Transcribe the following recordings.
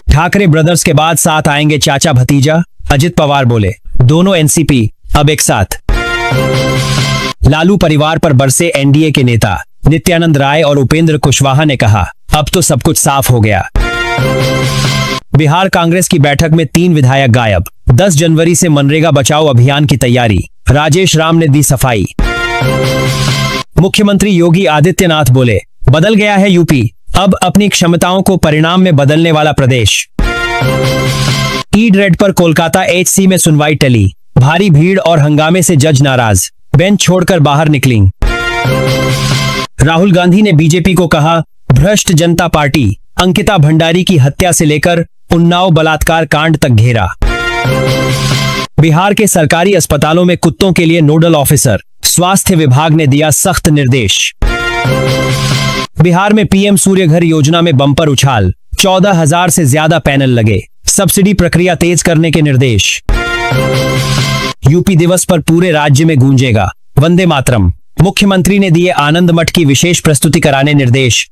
Thackeray brothers के बाद साथ आएंगे चाचा भतीजा, अजित पवार बोले। दोनों एनसीपी अब एक साथ। लालू परिवार पर बरसे एनडीए के नेता। नित्यानंद राय और उपेंद्र कुशवाहा ने कहा, अब तो सब कुछ साफ हो गया। बिहार कांग्रेस की बैठक में 3 विधायक गायब। 10 जनवरी से मनरेगा बचाओ अभियान की तैयारी। राजेश राम ने दी सफाई। मुख्यमंत्री योगी आदित्यनाथ बोले, बदल गया है यूपी, अब अपनी क्षमताओं को परिणाम में बदलने वाला प्रदेश। ईड रेड पर कोलकाता एचसी में सुनवाई टली। भारी भीड़ और हंगामे से जज नाराज, बेंच छोड़कर बाहर निकली। राहुल गांधी ने बीजेपी को कहा, भ्रष्ट जनता पार्टी। अंकिता भंडारी की हत्या से लेकर उन्नाव बलात्कार कांड तक घेरा। बिहार के सरकारी अस्पतालों में कुत्तों के लिए नोडल ऑफिसर। स्वास्थ्य विभाग ने दिया सख्त निर्देश। बिहार में पीएम सूर्य घर योजना में बम्पर उछाल। 14,000 से ज्यादा पैनल लगे। सब्सिडी प्रक्रिया तेज करने के निर्देश। यूपी दिवस पर पूरे राज्य में गूंजेगा वंदे मातरम। मुख्यमंत्री ने दिए आनंद मठ की विशेष प्रस्तुति कराने निर्देश।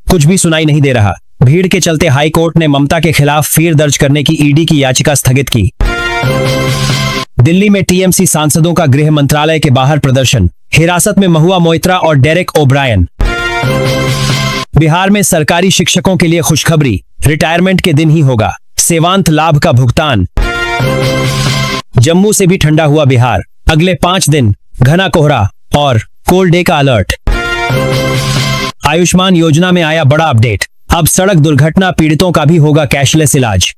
कुछ भी सुनाई नहीं दे रहा। भीड़ के चलते हाई कोर्ट ने ममता के खिलाफ फिर दर्ज करने की ईडी की याचिका स्थगित की। दिल्ली में टीएमसी सांसदों का गृह मंत्रालय के बाहर प्रदर्शन। हिरासत में महुआ मोइत्रा और डेरेक ओब्रायन। बिहार में सरकारी शिक्षकों के लिए खुशखबरी, रिटायरमेंट के दिन ही होगा सेवांत लाभ का भुगतान। जम्मू से भी ठंडा हुआ बिहार। अगले 5 दिन घना कोहरा और कोल्ड डे का अलर्ट। आयुष्मान योजना में आया बड़ा अपडेट। अब सड़क दुर्घटना पीड़ितों का भी होगा कैशलेस इलाज।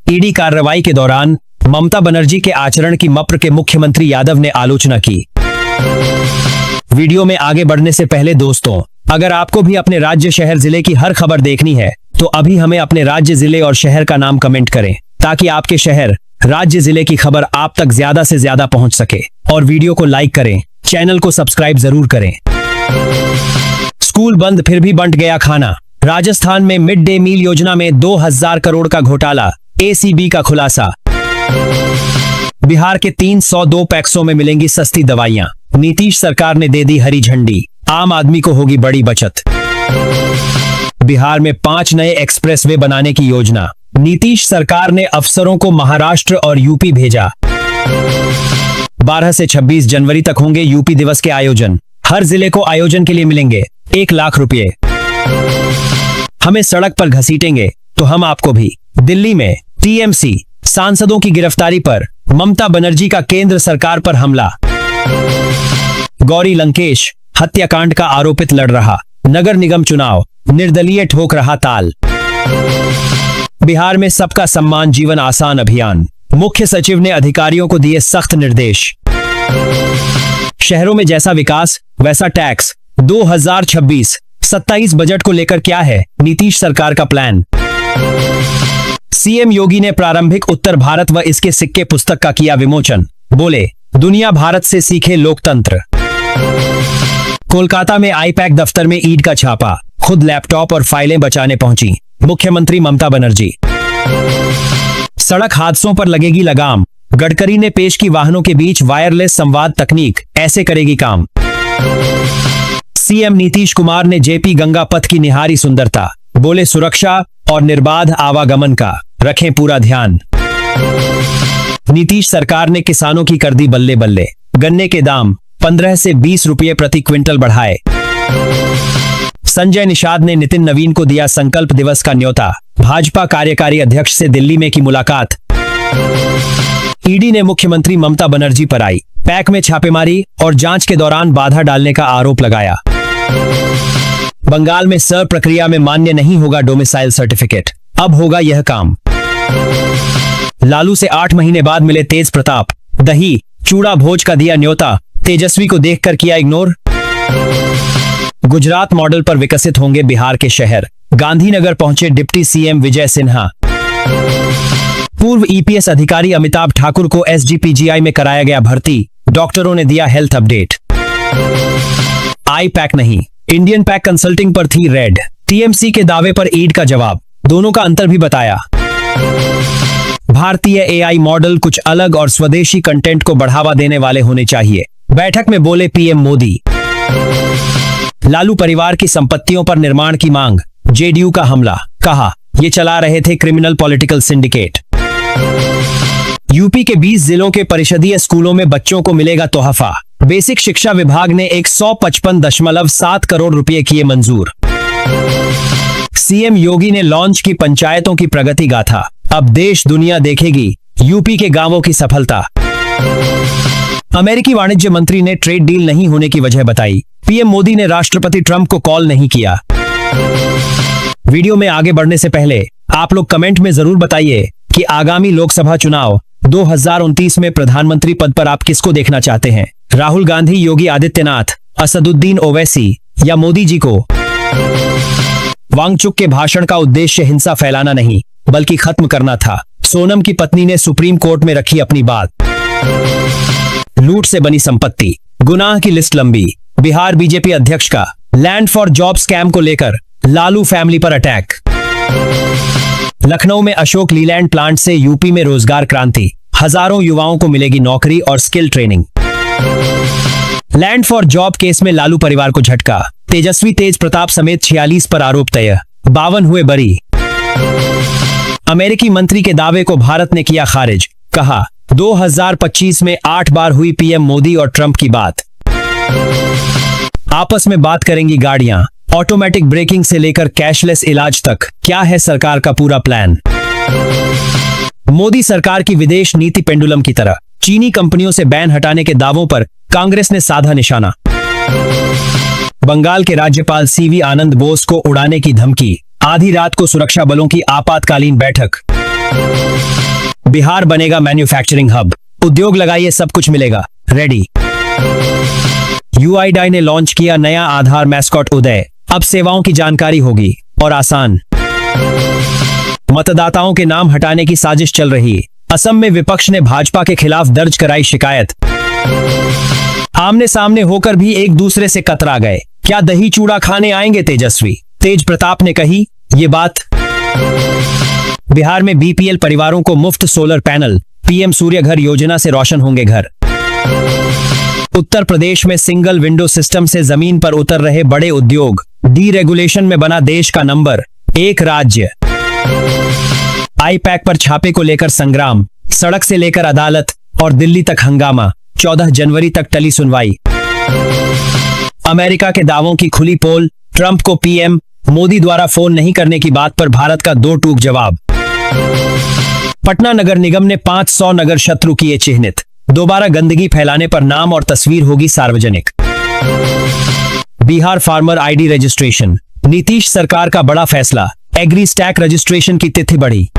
ईडी कार्रवाई के दौरान ममता बनर्जी के आचरण की मप्र के मुख्यमंत्री यादव ने आलोचना की। वीडियो में आगे बढ़ने से पहले दोस्तों, अगर आपको भी अपने राज्य शहर जिले की हर खबर देखनी है तो अभी हमें अपने राज्य जिले और शहर का नाम कमेंट करें, ताकि आपके शहर राज्य जिले की खबर आप तक ज्यादा से ज्यादा पहुंच सके। और वीडियो को लाइक करें, चैनल को सब्सक्राइब जरूर करें। स्कूल बंद फिर भी बंट गया खाना। राजस्थान में मिड डे मील योजना में 2000 करोड़ का घोटाला। एसीबी का खुलासा। बिहार के 302 पैक्सों में मिलेंगी सस्ती दवाइयां। नीतीश सरकार ने दे दी हरी झंडी। आम आदमी को होगी बड़ी बचत। बिहार में 5 नए एक्सप्रेसवे बनाने की योजना। नीतीश सरकार ने अफसरों को महाराष्ट्र और यूपी भेजा। 12 से 26 जनवरी तक होंगे यूपी दिवस के आयोजन। हर जिले को आयोजन के लिए मिलेंगे 1 लाख रुपए। हमें सड़क पर घसीटेंगे तो हम आपको भी। दिल्ली में टीएमसी सांसदों की गिरफ्तारी पर ममता बनर्जी का केंद्र सरकार पर हमला। गौरी लंकेश हत्याकांड का आरोपित लड़ रहा। नगर निगम चुनाव निर्दलीय ठोक रहा ताल। बिहार में सबका सम्मान जीवन आसान अभियान। मुख्य सचिव ने अधिकारियों को दिए सख्त निर्देश। शहरों में जैसा विकास वैसा टैक्स। 2026-27 बजट को लेकर क्या है नीतीश सरकार का प्लान। सीएम योगी ने प्रारंभिक उत्तर भारत व इसके सिक्के पुस्तक का किया विमोचन। बोले, दुनिया भारत से सीखे लोकतंत्र। कोलकाता में आईपैक दफ्तर में ईड का छापा। खुद लैपटॉप और फाइलें बचाने पहुंची मुख्यमंत्री ममता बनर्जी। सड़क हादसों पर लगेगी लगाम। गडकरी ने पेश की वाहनों के बीच वायरलेस संवाद तकनीक ऐसे करेगी काम। सीएम नीतीश कुमार ने जेपी गंगा पथ की निहारी सुंदरता। बोले, सुरक्षा और निर्बाध आवागमन का रखें पूरा ध्यान। नीतीश सरकार ने किसानों की कर दी बल्ले बल्ले। गन्ने के दाम 15 से 20 रुपये प्रति क्विंटल बढ़ाए। संजय निषाद ने नितिन नवीन को दिया संकल्प दिवस का न्योता। भाजपा कार्यकारी अध्यक्ष से दिल्ली में की मुलाकात। ईडी ने मुख्यमंत्री ममता बनर्जी पर आई पैक में छापेमारी और जांच के दौरान बाधा डालने का आरोप लगाया। बंगाल में सर प्रक्रिया में मान्य नहीं होगा डोमिसाइल सर्टिफिकेट। अब होगा यह काम। लालू से 8 महीने बाद मिले तेज प्रताप। दही चूड़ा भोज का दिया न्योता। तेजस्वी को देखकर किया इग्नोर। गुजरात मॉडल पर विकसित होंगे बिहार के शहर। गांधीनगर पहुंचे डिप्टी सीएम विजय सिन्हा। पूर्व ईपीएस अधिकारी अमिताभ ठाकुर को एसजीपीजीआई में कराया गया भर्ती। डॉक्टरों ने दिया हेल्थ अपडेट। आई पैक नहीं, इंडियन पैक कंसल्टिंग पर थी रेड। टीएमसी के दावे पर ईड का जवाब। दोनों का अंतर भी बताया। भारतीय एआई मॉडल कुछ अलग और स्वदेशी कंटेंट को बढ़ावा देने वाले होने चाहिए। बैठक में बोले पीएम मोदी। लालू परिवार की संपत्तियों पर निर्माण की मांग। जेडीयू का हमला, कहा ये चला रहे थे क्रिमिनल पॉलिटिकल सिंडिकेट। यूपी के 20 जिलों के परिषदीय स्कूलों में बच्चों को मिलेगा तोहफा, बेसिक शिक्षा विभाग ने 155.7 करोड़ रुपए किए मंजूर। सीएम योगी ने लॉन्च की पंचायतों की प्रगति गाथा, अब देश दुनिया देखेगी यूपी के गांवों की सफलता। अमेरिकी वाणिज्य मंत्री ने ट्रेड डील नहीं होने की वजह बताई, पीएम मोदी ने राष्ट्रपति ट्रंप को कॉल नहीं किया। वीडियो में आगे बढ़ने से पहले आप लोग कमेंट में जरूर बताइए कि आगामी लोकसभा चुनाव 2029 में प्रधानमंत्री पद पर आप किसको देखना चाहते हैं, राहुल गांधी, योगी आदित्यनाथ, असदुद्दीन ओवैसी या मोदी जी को। वांगचुक के भाषण का उद्देश्य हिंसा फैलाना नहीं बल्कि खत्म करना था, सोनम की पत्नी ने सुप्रीम कोर्ट में रखी अपनी बात। लूट से बनी संपत्ति, गुनाह की लिस्ट लंबी, बिहार बीजेपी अध्यक्ष का लैंड फॉर जॉब स्कैम को लेकर लालू फैमिली पर अटैक। लखनऊ में अशोक लीलैंड प्लांट से यूपी में रोजगार क्रांति, हजारों युवाओं को मिलेगी नौकरी और skill training. Land for job case में लालू परिवार को झटका, तेजस्वी तेज प्रताप समेत 46 पर आरोप तय, 52 हुए बरी। अमेरिकी मंत्री के दावे को भारत ने किया खारिज, कहा 2025 में 8 बार हुई पीएम मोदी और ट्रंप की बात। आपस में बात करेंगी गाड़ियां, ऑटोमेटिक ब्रेकिंग से लेकर कैशलेस इलाज तक, क्या है सरकार का पूरा प्लान। मोदी सरकार की विदेश नीति पेंडुलम की तरह, चीनी कंपनियों से बैन हटाने के दावों पर कांग्रेस ने साधा निशाना। बंगाल के राज्यपाल सीवी आनंद बोस को उड़ाने की धमकी, आधी रात को सुरक्षा बलों की आपातकालीन बैठक। बिहार बनेगा मैन्युफैक्चरिंग हब, उद्योग लगाइए सब कुछ मिलेगा, रेडी। यूआईडीआई ने लॉन्च किया नया आधार मैस्कॉट उदय, अब सेवाओं की जानकारी होगी और आसान। मतदाताओं के नाम हटाने की साजिश चल रही, असम में विपक्ष ने भाजपा के खिलाफ दर्ज कराई शिकायत। आमने सामने होकर भी एक दूसरे से कतरा गए, क्या दही चूड़ा खाने आएंगे तेजस्वी, तेज प्रताप ने कही ये बात। बिहार में बीपीएल परिवारों को मुफ्त सोलर पैनल, पीएम सूर्य घर योजना से रोशन होंगे घर। उत्तर प्रदेश में सिंगल विंडो सिस्टम से जमीन पर उतर रहे बड़े उद्योग, डीरेगुलेशन में बना देश का नंबर 1 राज्य। आईपैक पर छापे को लेकर संग्राम, सड़क से लेकर अदालत और दिल्ली तक हंगामा, 14 जनवरी तक टली सुनवाई। अमेरिका के दावों की खुली पोल, ट्रंप को पीएम मोदी द्वारा फोन नहीं करने की बात पर भारत का 2 टूक जवाब। पटना नगर निगम ने 500 नगर शत्रु किए चिन्हित, दोबारा गंदगी फैलाने पर नाम और तस्वीर होगी सार्वजनिक। Bihar farmer ID registration, Nitish सरकार का बड़ा फैसला, एग्री स्टैक रजिस्ट्रेशन की तिथि बढ़ी।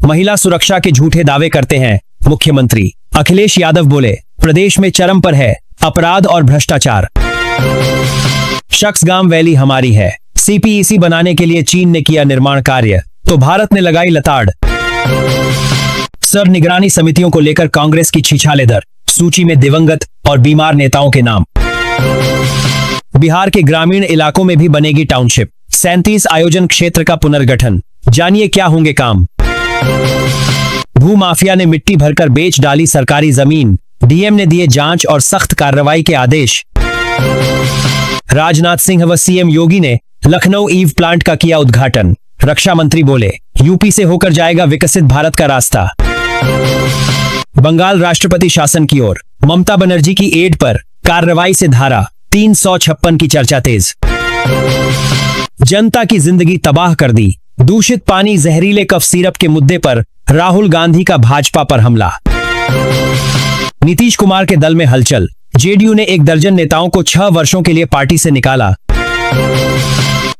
महिला सुरक्षा के झूठे दावे करते हैं मुख्यमंत्री, अखिलेश यादव बोले प्रदेश में चरम पर है अपराध और भ्रष्टाचार। शख्सगाम वैली हमारी है, सीपीईसी बनाने के लिए चीन ने किया निर्माण कार्य तो भारत ने लगाई लताड़। सर निगरानी समितियों को लेकर कांग्रेस की छिछालेदर, सूची में दिवंगत और बीमार नेताओं के नाम। बिहार के ग्रामीण इलाकों में भी बनेगी टाउनशिप, 37 आयोजन क्षेत्र का पुनर्गठन, जानिए क्या होंगे काम। भूमाफिया ने मिट्टी भरकर बेच डाली सरकारी जमीन, डीएम ने दिए जांच और सख्त कार्रवाई के आदेश। राजनाथ सिंह व सीएम योगी ने लखनऊ ईव प्लांट का किया उद्घाटन, रक्षा मंत्री बोले यूपी से होकर जाएगा विकसित भारत का रास्ता। बंगाल राष्ट्रपति शासन की ओर, ममता बनर्जी की एड पर कार्रवाई से धारा 356 की चर्चा तेज। जनता की जिंदगी तबाह कर दी, दूषित पानी, जहरीले कफ सिरप के मुद्दे पर राहुल गांधी का भाजपा पर हमला। नीतीश कुमार के दल में हलचल, जेडीयू ने 1 दर्जन नेताओं को 6 वर्षों के लिए पार्टी से निकाला।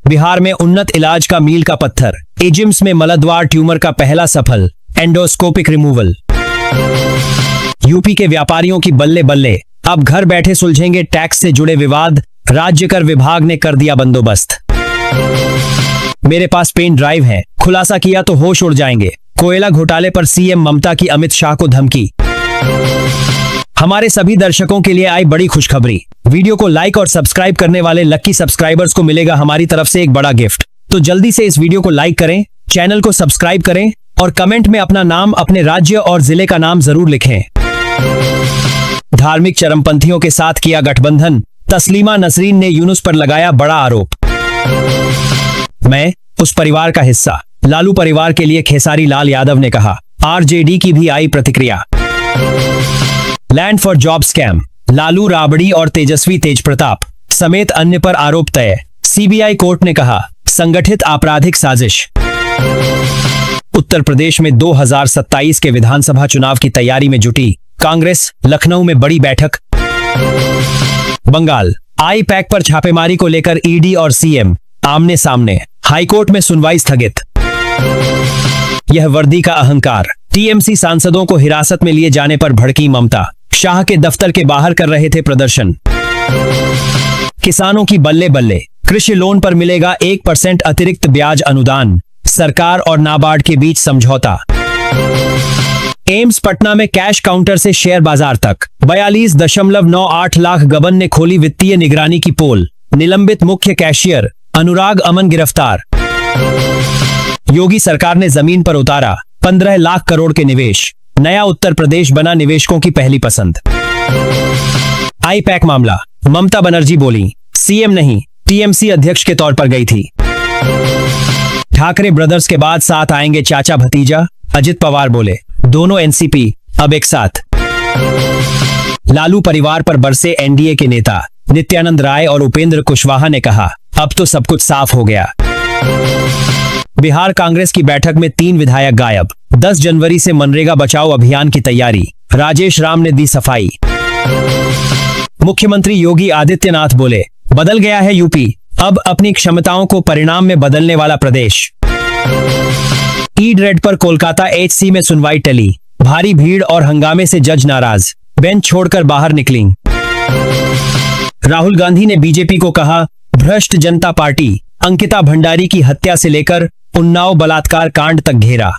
बिहार में उन्नत इलाज का मील का पत्थर, एजिम्स में मलद्वार ट्यूमर का पहला सफल एंडोस्कोपिक रिमूवल। यूपी के व्यापारियों की बल्ले बल्ले, अब घर बैठे सुलझेंगे टैक्स से जुड़े विवाद, राज्य कर विभाग ने कर दिया बंदोबस्त। मेरे पास पेन ड्राइव है, खुलासा किया तो होश उड़ जाएंगे, कोयला घोटाले पर सीएम ममता की अमित शाह को धमकी। हमारे सभी दर्शकों के लिए आई बड़ी खुशखबरी, वीडियो को लाइक और सब्सक्राइब करने वाले लक्की सब्सक्राइबर्स को मिलेगा हमारी तरफ से एक बड़ा गिफ्ट। तो जल्दी से इस वीडियो को लाइक करें, चैनल को सब्सक्राइब करें और कमेंट में अपना नाम, अपने राज्य और जिले का नाम जरूर लिखें। धार्मिक चरमपंथियों के साथ किया गठबंधन, तस्लीमा नसरीन ने यूनुस पर लगाया बड़ा आरोप। मैं उस परिवार का हिस्सा। लालू परिवार के लिए खेसारी लाल यादव ने कहा। आरजेडी की भी आई प्रतिक्रिया। Land for job scam, Lalu Rabri और तेजस्वी तेजप्रताप समेत अन्य पर आरोप तय। सीबीआई कोर्ट ने कहा संगठित आपराधिक साजिश। उत्तर प्रदेश में 2027 के विधानसभा चुनाव की तैयारी में जुटी कांग्रेस, लखनऊ में बड़ी बैठक। बंगाल, आई-पैक पर छापेमारी को लेकर ईडी और सीएम आमने सामने, हाईकोर्ट में सुनवाई स्थगित। यह वर्दी का अहंकार, टीएमसी सांसदों को हिरासत में लिए जाने पर भड़की ममता, शाह के दफ्तर के बाहर कर रहे थे प्रदर्शन। किसानों की बल्ले बल्ले, कृषि लोन पर मिलेगा 1% अतिरिक्त ब्याज अनुदान, सरकार और नाबार्ड के बीच समझौता। एम्स पटना में कैश काउंटर से शेयर बाजार तक 42.98 लाख गबन ने खोली वित्तीय निगरानी की पोल, निलंबित मुख्य कैशियर अनुराग अमन गिरफ्तार। योगी सरकार ने जमीन पर उतारा 15 लाख करोड़ के निवेश, नया उत्तर प्रदेश बना निवेशकों की पहली पसंद। आई-पैक मामला, ममता बनर्जी बोली सीएम नहीं टीएमसी अध्यक्ष के तौर पर गई थी। ठाकरे ब्रदर्स के बाद साथ आएंगे चाचा भतीजा, अजित पवार बोले दोनों एनसीपी अब एक साथ। लालू परिवार पर बरसे एनडीए के नेता, नित्यानंद राय और उपेंद्र कुशवाहा ने कहा अब तो सब कुछ साफ हो गया। बिहार कांग्रेस की बैठक में 3 विधायक गायब, 10 जनवरी से मनरेगा बचाओ अभियान की तैयारी, राजेश राम ने दी सफाई। मुख्यमंत्री योगी आदित्यनाथ बोले बदल गया है यूपी, अब अपनी क्षमताओं को परिणाम में बदलने वाला प्रदेश। ईड रेड पर कोलकाता एचसी में सुनवाई टली, भारी भीड़ और हंगामे से जज नाराज, बेंच छोड़कर बाहर निकली। राहुल गांधी ने बीजेपी को कहा भ्रष्ट जनता पार्टी, अंकिता भंडारी की हत्या से लेकर उन्नाव बलात्कार कांड तक घेरा।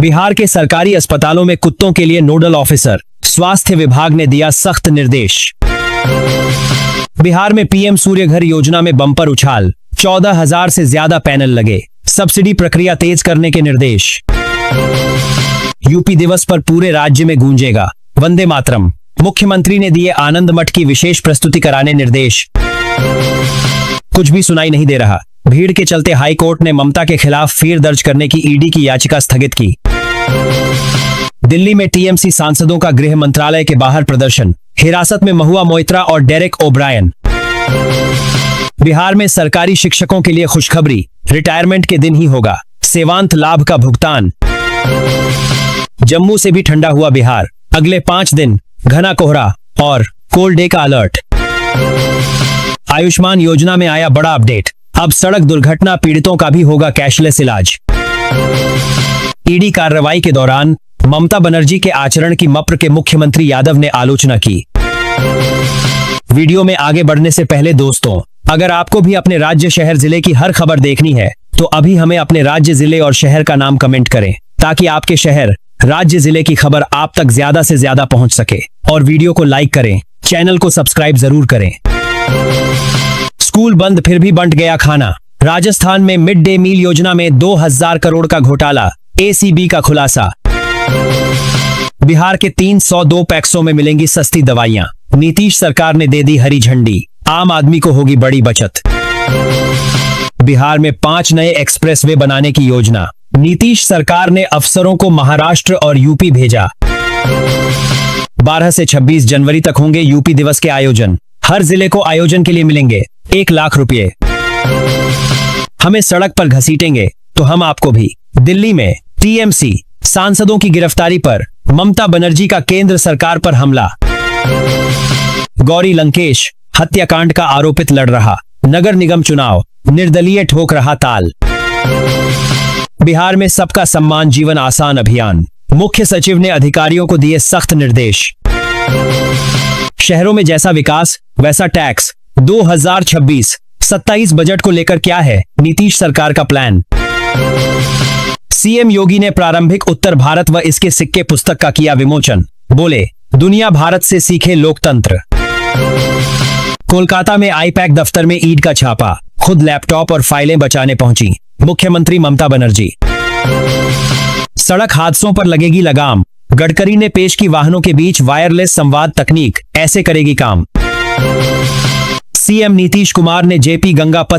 बिहार के सरकारी अस्पतालों में कुत्तों के लिए नोडल ऑफिसर, स्वास्थ्य विभाग ने दिया सख्त निर्देश। बिहार में पीएम सूर्य घर योजना में बम्पर उछाल, 14,000 से ज्यादा पैनल लगे, सब्सिडी प्रक्रिया तेज करने के निर्देश। यूपी दिवस पर पूरे राज्य में गूंजेगा वंदे मातरम, मुख्यमंत्री ने दिए आनंद मठ की विशेष प्रस्तुति कराने निर्देश। कुछ भी सुनाई नहीं दे रहा, भीड़ के चलते हाई कोर्ट ने ममता के खिलाफ फिर दर्ज करने की ईडी की याचिका स्थगित की। दिल्ली में टीएमसी सांसदों का गृह मंत्रालय के बाहर प्रदर्शन, हिरासत में महुआ मोइत्रा और डेरेक ओब्रायन। बिहार में सरकारी शिक्षकों के लिए खुशखबरी, रिटायरमेंट के दिन ही होगा सेवांत लाभ का भुगतान। जम्मू से भी ठंडा हुआ बिहार, अगले 5 दिन घना कोहरा और कोल्ड डे का अलर्ट। आयुष्मान योजना में आया बड़ा अपडेट, अब सड़क दुर्घटना पीड़ितों का भी होगा कैशलेस इलाज। ईडी कार्रवाई के दौरान ममता बनर्जी के आचरण की मप्र के मुख्यमंत्री यादव ने आलोचना की। वीडियो में आगे बढ़ने से पहले दोस्तों, अगर आपको भी अपने राज्य शहर जिले की हर खबर देखनी है तो अभी हमें अपने राज्य जिले और शहर का नाम कमेंट करें, ताकि आपके शहर राज्य जिले की खबर आप तक ज्यादा से ज्यादा पहुंच सके। और वीडियो को लाइक करें, चैनल को सब्सक्राइब जरूर करें। स्कूल बंद फिर भी बंट गया खाना, राजस्थान में मिड डे मील योजना में 2000 करोड़ का घोटाला, एसीबी का खुलासा। बिहार के 302 पैक्सों में मिलेंगी सस्ती दवाइयां, नीतीश सरकार ने दे दी हरी झंडी, आम आदमी को होगी बड़ी बचत। बिहार में 5 नए एक्सप्रेसवे बनाने की योजना, नीतीश सरकार ने अफसरों को महाराष्ट्र और यूपी भेजा। 12 से 26 जनवरी तक होंगे यूपी दिवस के आयोजन, हर जिले को आयोजन के लिए मिलेंगे 1 लाख रुपए। हमें सड़क पर घसीटेंगे तो हम आपको भी। दिल्ली में टीएमसी सांसदों की गिरफ्तारी पर ममता बनर्जी का केंद्र सरकार पर हमला। गौरी लंकेश हत्याकांड का आरोपित लड़ रहा, नगर निगम चुनाव निर्दलीय ठोक रहा ताल। बिहार में सबका सम्मान जीवन आसान अभियान, मुख्य सचिव ने अधिकारियों को दिए सख्त निर्देश। शहरों में जैसा विकास वैसा टैक्स, 2026-27 बजट को लेकर क्या है नीतीश सरकार का प्लान। सीएम योगी ने प्रारंभिक उत्तर भारत व इसके सिक्के पुस्तक का किया विमोचन, बोले दुनिया भारत से सीखे लोकतंत्र। कोलकाता में आई-पैक दफ्तर में ईड का छापा, खुद लैपटॉप और फाइलें बचाने पहुंची मुख्यमंत्री ममता बनर्जी। सड़क हादसों पर लगेगी लगाम, गडकरी ने पेश की वाहनों के बीच वायरलेस संवाद तकनीक, ऐसे करेगी काम। सीएम नीतीश कुमार ने जेपी गंगा पथ